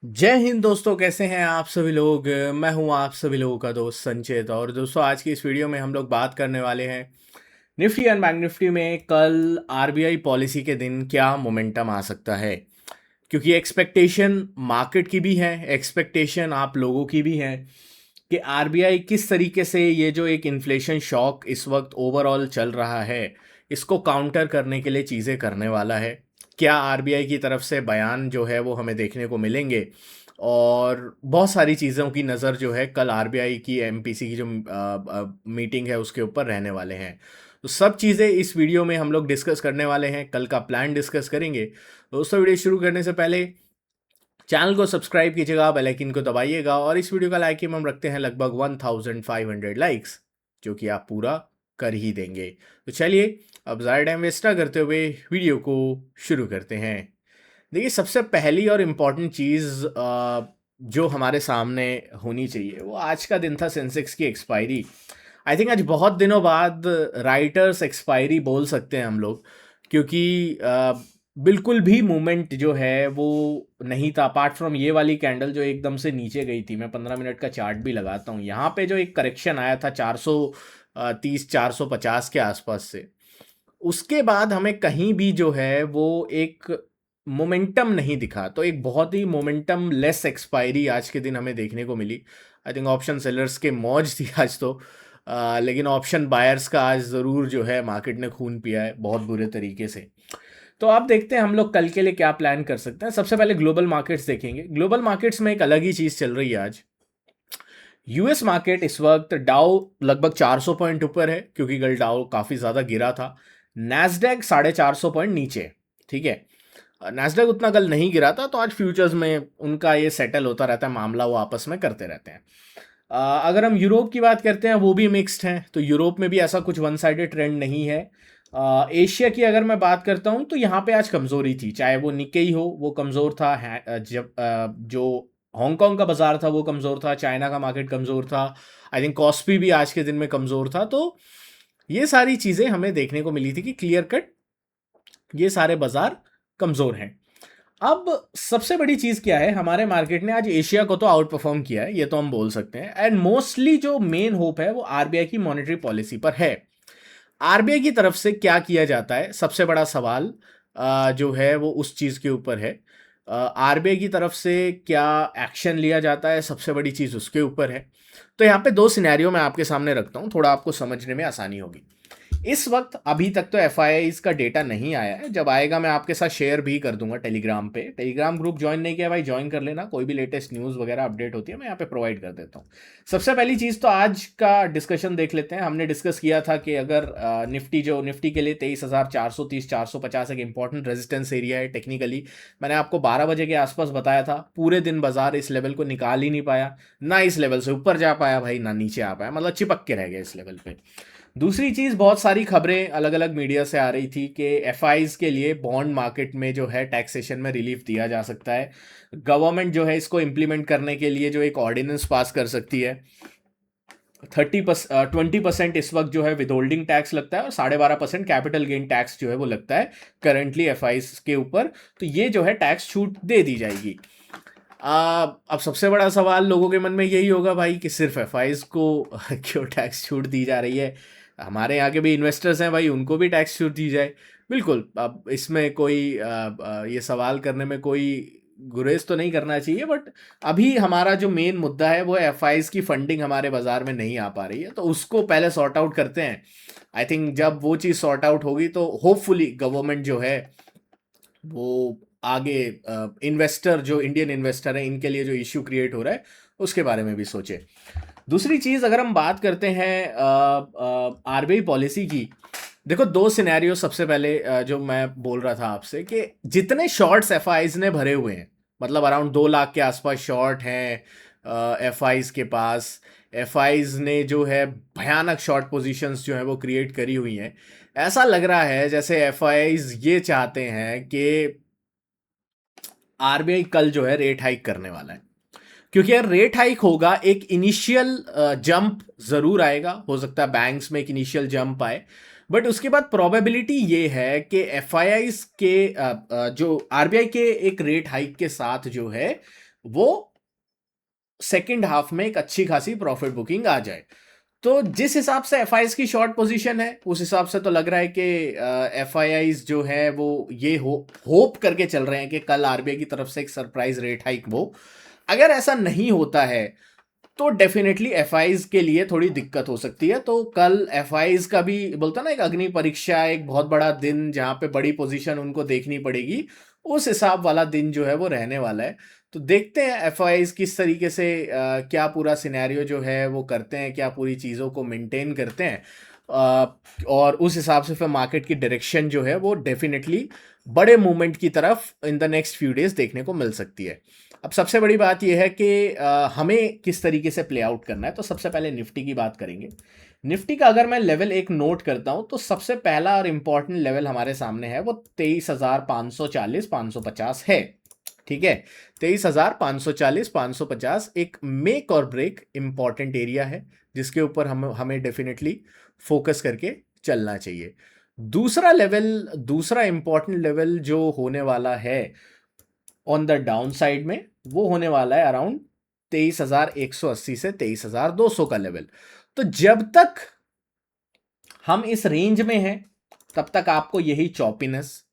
जय हिंद दोस्तों, कैसे हैं आप सभी लोग। मैं हूं आप सभी लोगों का दोस्त संचित। और दोस्तों, आज की इस वीडियो में हम लोग बात करने वाले हैं निफ्टी एंड बैंक निफ्टी में कल आरबीआई पॉलिसी के दिन क्या मोमेंटम आ सकता है। क्योंकि एक्सपेक्टेशन मार्केट की भी है, एक्सपेक्टेशन आप लोगों की भी है कि आरबीआई किस तरीके से ये जो एक इन्फ्लेशन शॉक इस वक्त ओवरऑल चल रहा है, इसको काउंटर करने के लिए चीज़ें करने वाला है। क्या आरबीआई की तरफ से बयान जो है वो हमें देखने को मिलेंगे, और बहुत सारी चीज़ों की नज़र जो है कल आरबीआई की एमपीसी की जो मीटिंग है उसके ऊपर रहने वाले हैं। तो सब चीज़ें इस वीडियो में हम लोग डिस्कस करने वाले हैं, कल का प्लान डिस्कस करेंगे। दोस्तों, वीडियो शुरू करने से पहले चैनल को सब्सक्राइब कीजिएगा, बेल आइकन को दबाइएगा, और इस वीडियो का लाइक हम रखते हैं लगभग 1500 लाइक्स, जो कि आप पूरा कर ही देंगे। तो चलिए, अब ज़्यादा टाइम वेस्ट ना करते हुए वीडियो को शुरू करते हैं। देखिए, सबसे पहली और इम्पॉर्टेंट चीज़ जो हमारे सामने होनी चाहिए वो आज का दिन था, सेंसेक्स की एक्सपायरी। आई थिंक आज बहुत दिनों बाद राइटर्स एक्सपायरी बोल सकते हैं हम लोग, क्योंकि बिल्कुल भी मूवमेंट जो है वो नहीं था, अपार्ट फ्रॉम ये वाली कैंडल जो एकदम से नीचे गई थी। मैं 15 मिनट का चार्ट भी लगाता हूँ, यहाँ पे जो एक करेक्शन आया था 430 450 के आसपास से, उसके बाद हमें कहीं भी जो है वो एक मोमेंटम नहीं दिखा। तो एक बहुत ही मोमेंटम लेस एक्सपायरी आज के दिन हमें देखने को मिली। आई थिंक ऑप्शन सेलर्स के मौज थी आज तो, लेकिन ऑप्शन बायर्स का आज ज़रूर जो है मार्केट ने खून पिया है बहुत बुरे तरीके से। तो आप देखते हैं हम लोग कल के लिए क्या प्लान कर सकते हैं। सबसे पहले ग्लोबल मार्केट्स देखेंगे। ग्लोबल मार्केट्स में एक अलग ही चीज़ चल रही है आज। यूएस मार्केट इस वक्त डाउ लगभग 400 पॉइंट ऊपर है, क्योंकि कल डाउ काफ़ी ज़्यादा गिरा था। नैस्डैक 450 पॉइंट नीचे, ठीक है। नैस्डैक उतना कल नहीं गिरा था, तो आज फ्यूचर्स में उनका ये सेटल होता रहता है मामला, वो आपस में करते रहते हैं। अगर हम यूरोप की बात करते हैं, वो भी मिक्स्ड हैं। तो यूरोप में भी ऐसा कुछ वन साइडेड ट्रेंड नहीं है। एशिया की अगर मैं बात करता हूँ तो यहाँ पे आज कमज़ोरी थी, चाहे वो निक्केई हो वो कमज़ोर था, जब जो हांगकांग का बाजार था वो कमज़ोर था, चाइना का मार्केट कमज़ोर था। आई थिंक कॉस्पी भी आज के दिन में कमज़ोर था। तो ये सारी चीज़ें हमें देखने को मिली थी कि क्लियर कट ये सारे बाजार कमज़ोर हैं। अब सबसे बड़ी चीज़ क्या है, हमारे मार्केट ने आज एशिया को तो आउट परफॉर्म किया है, ये तो हम बोल सकते हैं। एंड मोस्टली जो मेन होप है वो आरबीआई की मॉनेटरी पॉलिसी पर है। आरबीआई की तरफ से क्या किया जाता है, सबसे बड़ा सवाल जो है वो उस चीज़ के ऊपर है। आरबीआई की तरफ से क्या एक्शन लिया जाता है, सबसे बड़ी चीज़ उसके ऊपर है। तो यहाँ पे दो सिनेरियो मैं आपके सामने रखता हूँ, थोड़ा आपको समझने में आसानी होगी। इस वक्त अभी तक तो एफ का डेटा नहीं आया है। जब आएगा मैं आपके साथ शेयर भी कर दूंगा टेलीग्राम पे। टेलीग्राम ग्रुप ज्वाइन नहीं किया भाई, ज्वाइन कर लेना। कोई भी लेटेस्ट न्यूज़ वगैरह अपडेट होती है मैं यहाँ पे प्रोवाइड कर देता हूँ। सबसे पहली चीज़ तो आज का डिस्कशन देख लेते हैं। हमने डिस्कस किया था कि अगर निफ्टी के लिए 23,430 450 एक इंपॉर्टेंट रेजिस्टेंस एरिया है टेक्निकली। मैंने आपको 12 बजे के आसपास बताया था, पूरे दिन बाजार इस लेवल को निकाल ही नहीं पाया, ना इस लेवल से ऊपर जा पाया भाई, ना नीचे आ पाया, मतलब चिपक के रह गया इस लेवल पे। दूसरी चीज़, बहुत सारी खबरें अलग अलग मीडिया से आ रही थी कि एफआईज के लिए बॉन्ड मार्केट में जो है टैक्सेशन में रिलीफ दिया जा सकता है। गवर्नमेंट जो है इसको इम्प्लीमेंट करने के लिए जो एक ऑर्डिनेंस पास कर सकती है। 20% इस वक्त जो है विद होल्डिंग टैक्स लगता है, और 12.5% कैपिटल गेन टैक्स जो है वो लगता है करंटली एफआईज के ऊपर। तो ये जो है टैक्स छूट दे दी जाएगी। अब सबसे बड़ा सवाल लोगों के मन में यही होगा भाई कि सिर्फ एफआईज को क्यों टैक्स छूट दी जा रही है। हमारे यहाँ के भी इन्वेस्टर्स हैं भाई, उनको भी टैक्स छूट दी जाए। बिल्कुल, अब इसमें कोई ये सवाल करने में कोई गुरेज तो नहीं करना चाहिए, बट अभी हमारा जो मेन मुद्दा है वो एफआईज की फंडिंग हमारे बाजार में नहीं आ पा रही है, तो उसको पहले सॉर्ट आउट करते हैं। आई थिंक जब वो चीज़ सॉर्ट आउट होगी तो होपफुली गवर्नमेंट जो है वो आगे इन्वेस्टर, जो इंडियन इन्वेस्टर है, इनके लिए जो इश्यू क्रिएट हो रहा है उसके बारे में भी सोचे। दूसरी चीज़, अगर हम बात करते हैं आरबीआई पॉलिसी की, देखो दो सिनेरियो सबसे पहले जो मैं बोल रहा था आपसे कि जितने शॉर्ट्स एफआईज ने भरे हुए हैं, मतलब अराउंड 2 लाख के आसपास शॉर्ट हैं एफआईज के पास। एफआईज ने जो है भयानक शॉर्ट पोजीशंस जो है वो क्रिएट करी हुई हैं। ऐसा लग रहा है जैसे एफआईज ये चाहते हैं कि आरबीआई कल जो है रेट हाइक करने वाला है। क्योंकि अगर रेट हाइक होगा, एक इनिशियल जंप जरूर आएगा, हो सकता है बैंक्स में एक इनिशियल जंप आए, बट उसके बाद प्रोबेबिलिटी ये है कि एफआईआईज के जो आरबीआई के एक रेट हाइक के साथ जो है वो सेकंड हाफ में एक अच्छी खासी प्रॉफिट बुकिंग आ जाए। तो जिस हिसाब से एफआईज की शॉर्ट पोजीशन है उस हिसाब से तो लग रहा है कि एफआईआईज जो है वो ये होप करके चल रहे हैं कि कल आरबीआई की तरफ से एक सरप्राइज रेट हाइक हो। अगर ऐसा नहीं होता है तो डेफिनेटली एफआईज के लिए थोड़ी दिक्कत हो सकती है। तो कल एफआईज का भी बोलता ना एक अग्नि परीक्षा, एक बहुत बड़ा दिन जहां पे बड़ी पोजीशन उनको देखनी पड़ेगी, उस हिसाब वाला दिन जो है वो रहने वाला है। तो देखते हैं एफआईज किस तरीके से क्या पूरा सिनेरियो जो है वो करते हैं, क्या पूरी चीज़ों को मेंटेन करते हैं। और उस हिसाब से फिर मार्केट की डायरेक्शन जो है वो डेफिनेटली बड़े मूवमेंट की तरफ in the next few days देखने को मिल सकती है। अब सबसे बड़ी बात यह है कि हमें किस तरीके से प्ले आउट करना है। तो सबसे पहले निफ्टी की बात करेंगे। निफ्टी का अगर मैं लेवल एक नोट करता हूं तो सबसे पहला और इंपॉर्टेंट लेवल हमारे सामने है वो 23,540-550 है। ठीक है, 23,540-550 एक मेक और ब्रेक इंपॉर्टेंट एरिया है जिसके ऊपर हमें डेफिनेटली फोकस करके चलना चाहिए। दूसरा इंपॉर्टेंट लेवल जो होने वाला है ऑन द डाउन साइड में वो होने वाला है अराउंड 23,180 से 23,200 का लेवल। तो जब तक हम इस रेंज में हैं तब तक आपको यही चॉपीनेस,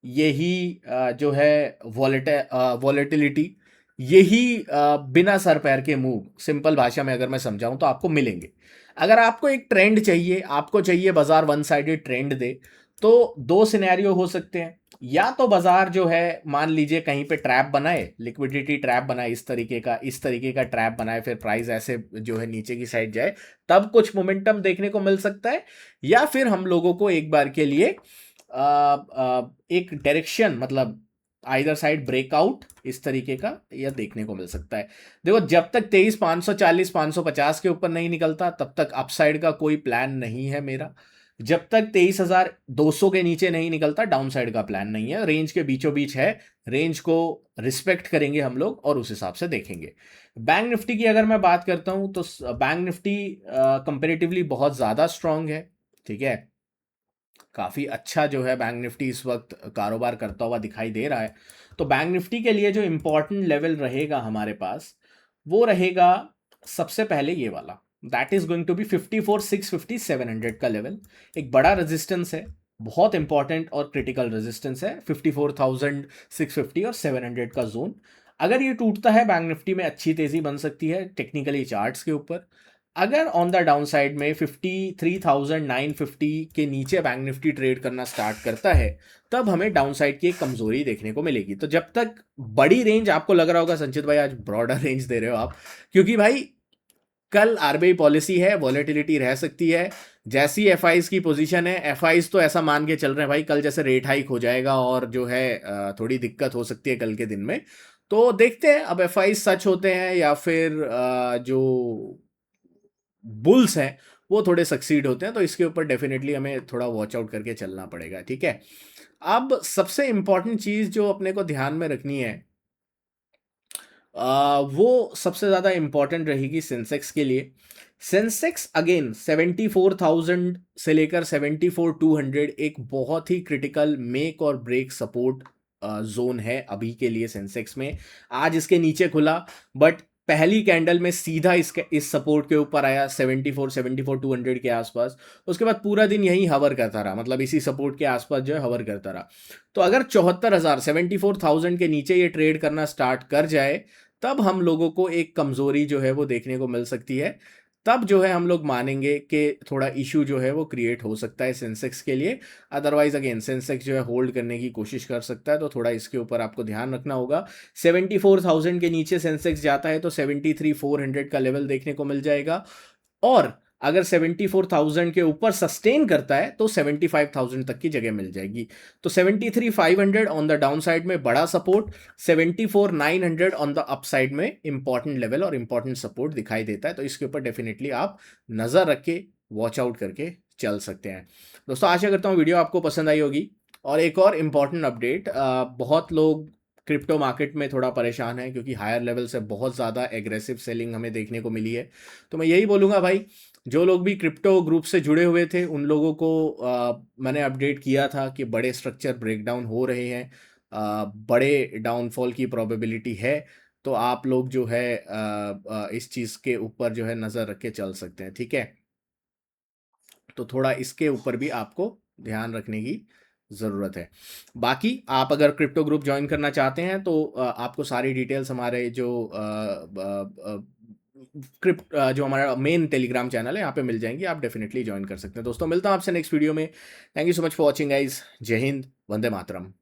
यही जो है वॉलेटिलिटी, यही बिना सर पैर के मूव, सिंपल भाषा में अगर मैं समझाऊं तो आपको मिलेंगे। अगर आपको एक ट्रेंड चाहिए, आपको चाहिए बाजार वन साइडेड ट्रेंड दे, तो दो सिनेरियो हो सकते हैं। या तो बाजार जो है मान लीजिए कहीं पे ट्रैप बनाए, लिक्विडिटी ट्रैप बनाए, इस तरीके का ट्रैप बनाए, फिर प्राइस ऐसे जो है नीचे की साइड जाए, तब कुछ मोमेंटम देखने को मिल सकता है। या फिर हम लोगों को एक बार के लिए एक डायरेक्शन, मतलब आइदर साइड ब्रेकआउट इस तरीके का यह देखने को मिल सकता है। देखो, जब तक 23,540-550 के ऊपर नहीं निकलता तब तक अपसाइड का कोई प्लान नहीं है मेरा। जब तक 23,200 के नीचे नहीं निकलता डाउन साइड का प्लान नहीं है। रेंज के बीचों बीच है, रेंज को रिस्पेक्ट करेंगे हम लोग और उस हिसाब से देखेंगे। बैंक निफ्टी की अगर मैं बात करता हूं तो बैंक निफ्टी कंपेरेटिवली बहुत ज्यादा स्ट्रांग है। ठीक है, काफ़ी अच्छा जो है बैंक निफ्टी इस वक्त कारोबार करता हुआ दिखाई दे रहा है। तो बैंक निफ्टी के लिए जो इम्पोर्टेंट लेवल रहेगा हमारे पास वो रहेगा सबसे पहले ये वाला, that is going to be 54,650-700 का लेवल। एक बड़ा रेजिस्टेंस है, बहुत इंपॉर्टेंट और क्रिटिकल रेजिस्टेंस है 54,650 और 700 का जोन। अगर ये टूटता है बैंक निफ्टी में अच्छी तेजी बन सकती है टेक्निकली चार्ट्स के ऊपर। अगर ऑन द डाउन साइड में 53,950 के नीचे बैंक निफ्टी ट्रेड करना स्टार्ट करता है तब हमें डाउन साइड की एक कमजोरी देखने को मिलेगी। तो जब तक बड़ी रेंज, आपको लग रहा होगा संचित भाई आज ब्रॉडर रेंज दे रहे हो आप, क्योंकि भाई कल आरबीआई पॉलिसी है, वॉलेटिलिटी रह सकती है। जैसी एफआईज की पोजीशन है, एफआईज तो ऐसा मान के चल रहे हैं भाई कल जैसे रेट हाइक हो जाएगा और जो है थोड़ी दिक्कत हो सकती है कल के दिन में। तो देखते हैं अब एफआईज सच होते हैं या फिर जो बुल्स हैं वो थोड़े सक्सीड होते हैं। तो इसके ऊपर डेफिनेटली हमें थोड़ा वॉच आउट करके चलना पड़ेगा। ठीक है, अब सबसे इंपॉर्टेंट चीज जो अपने को ध्यान में रखनी है वो सबसे ज़्यादा इंपॉर्टेंट रहेगी सेंसेक्स के लिए। सेंसेक्स अगेन 74,000 से लेकर 74,200 एक बहुत ही क्रिटिकल मेक और ब्रेक सपोर्ट जोन है अभी के लिए सेंसेक्स में। आज इसके नीचे खुला बट पहली कैंडल में सीधा इस सपोर्ट के ऊपर आया 74,200 के आसपास। उसके बाद पूरा दिन यही हवर करता रहा, मतलब इसी सपोर्ट के आसपास जो है हवर करता रहा। तो अगर 74,000 74,000 के नीचे ये ट्रेड करना स्टार्ट कर जाए तब हम लोगों को एक कमजोरी जो है वो देखने को मिल सकती है। तब जो है हम लोग मानेंगे कि थोड़ा इशू जो है वो क्रिएट हो सकता है सेंसेक्स के लिए। अदरवाइज अगेन सेंसेक्स जो है होल्ड करने की कोशिश कर सकता है। तो थोड़ा इसके ऊपर आपको ध्यान रखना होगा। 74,000 के नीचे सेंसेक्स जाता है तो 73,400 का लेवल देखने को मिल जाएगा। और अगर 74,000 के ऊपर सस्टेन करता है तो 75,000 तक की जगह मिल जाएगी। तो 73,500 ऑन द डाउन साइड में बड़ा support, 74,900 on the up side में इंपॉर्टेंट लेवल और इंपॉर्टेंट सपोर्ट दिखाई देता है। तो इसके ऊपर डेफिनेटली आप नजर रख के वॉच आउट करके चल सकते हैं। दोस्तों, आशा करता हूँ वीडियो आपको पसंद आई होगी। और एक और इम्पॉर्टेंट अपडेट, बहुत लोग क्रिप्टो मार्केट में थोड़ा परेशान है क्योंकि हायर लेवल से बहुत ज़्यादा एग्रेसिव सेलिंग हमें देखने को मिली है। तो मैं यही बोलूँगा भाई, जो लोग भी क्रिप्टो ग्रुप से जुड़े हुए थे उन लोगों को मैंने अपडेट किया था कि बड़े स्ट्रक्चर ब्रेकडाउन हो रहे हैं, बड़े डाउनफॉल की प्रोबेबिलिटी है। तो आप लोग जो है इस चीज़ के ऊपर जो है नज़र रख के चल सकते हैं, ठीक है? तो थोड़ा इसके ऊपर भी आपको ध्यान रखने की ज़रूरत है। बाकी आप अगर क्रिप्टो ग्रुप जॉइन करना चाहते हैं तो आपको सारी डिटेल्स हमारे जो जो हमारा मेन टेलीग्राम चैनल है यहाँ पे मिल जाएँगी, आप डेफ़िनिटली जॉइन कर सकते हैं। दोस्तों मिलता हूँ आपसे नेक्स्ट वीडियो में। Thank you so much for watching guys. जय हिंद, वंदे मातरम।